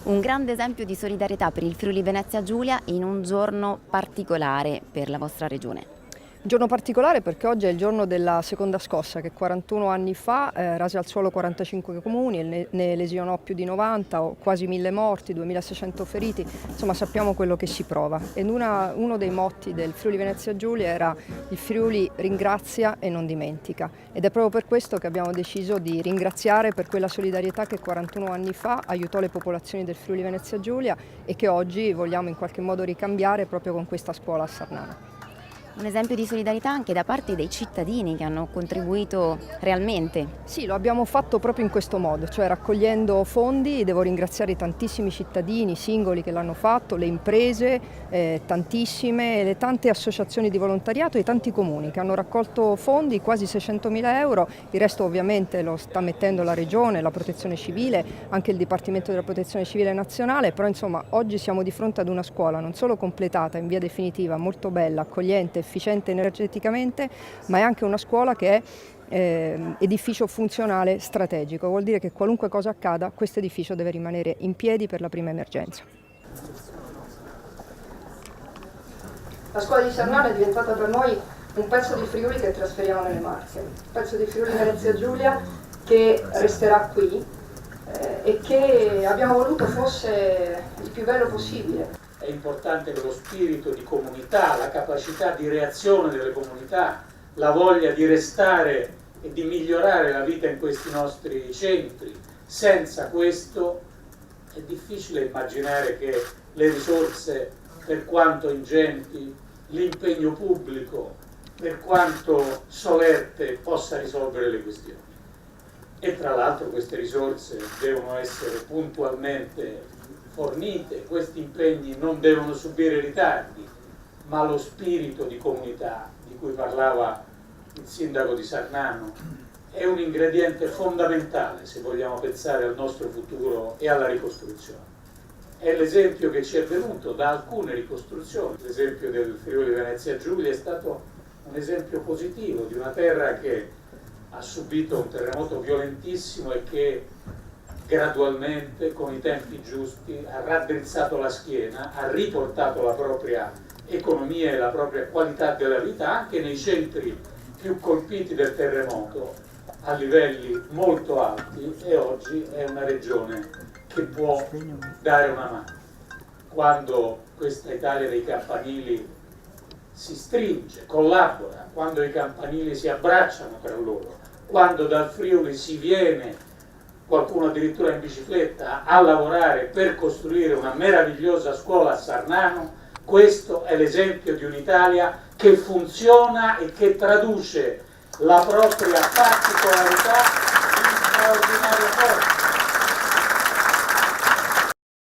Un grande esempio di solidarietà per il Friuli Venezia Giulia in un giorno particolare per la vostra regione. Un giorno particolare perché oggi è il giorno della seconda scossa che 41 anni fa rase al suolo 45 comuni e ne lesionò più di 90, quasi 1000 morti, 2600 feriti, insomma sappiamo quello che si prova. E uno dei motti del Friuli Venezia Giulia era il Friuli ringrazia e non dimentica, ed è proprio per questo che abbiamo deciso di ringraziare per quella solidarietà che 41 anni fa aiutò le popolazioni del Friuli Venezia Giulia e che oggi vogliamo in qualche modo ricambiare proprio con questa scuola a Sarnano. Un esempio di solidarietà anche da parte dei cittadini che hanno contribuito realmente. Sì, lo abbiamo fatto proprio in questo modo, cioè raccogliendo fondi. Devo ringraziare i tantissimi cittadini singoli che l'hanno fatto, le imprese, tantissime, le tante associazioni di volontariato e i tanti comuni che hanno raccolto fondi, quasi 600.000 euro, il resto ovviamente lo sta mettendo la Regione, la Protezione Civile, anche il Dipartimento della Protezione Civile Nazionale, però insomma oggi siamo di fronte ad una scuola non solo completata in via definitiva, molto bella, accogliente, efficiente energeticamente, ma è anche una scuola che è edificio funzionale strategico, vuol dire che qualunque cosa accada questo edificio deve rimanere in piedi per la prima emergenza. La scuola di Sarnano è diventata per noi un pezzo di Friuli che trasferiamo nelle Marche, un pezzo di Friuli Venezia Giulia che resterà qui e che abbiamo voluto fosse il più bello possibile. È importante lo spirito di comunità, la capacità di reazione delle comunità, la voglia di restare e di migliorare la vita in questi nostri centri. Senza questo è difficile immaginare che le risorse, per quanto ingenti, l'impegno pubblico, per quanto solerte, possa risolvere le questioni. E tra l'altro queste risorse devono essere puntualmente fornite, questi impegni non devono subire ritardi, ma lo spirito di comunità di cui parlava il sindaco di Sarnano è un ingrediente fondamentale se vogliamo pensare al nostro futuro e alla ricostruzione. È l'esempio che ci è venuto da alcune ricostruzioni. L'esempio del Friuli Venezia Giulia è stato un esempio positivo di una terra che ha subito un terremoto violentissimo e che gradualmente, con i tempi giusti, ha raddrizzato la schiena, ha riportato la propria economia e la propria qualità della vita anche nei centri più colpiti del terremoto a livelli molto alti, e oggi è una regione che può dare una mano. Quando questa Italia dei campanili si stringe, collabora, quando i campanili si abbracciano tra loro, quando dal Friuli si viene, qualcuno addirittura in bicicletta, a lavorare per costruire una meravigliosa scuola a Sarnano, questo è l'esempio di un'Italia che funziona e che traduce la propria particolarità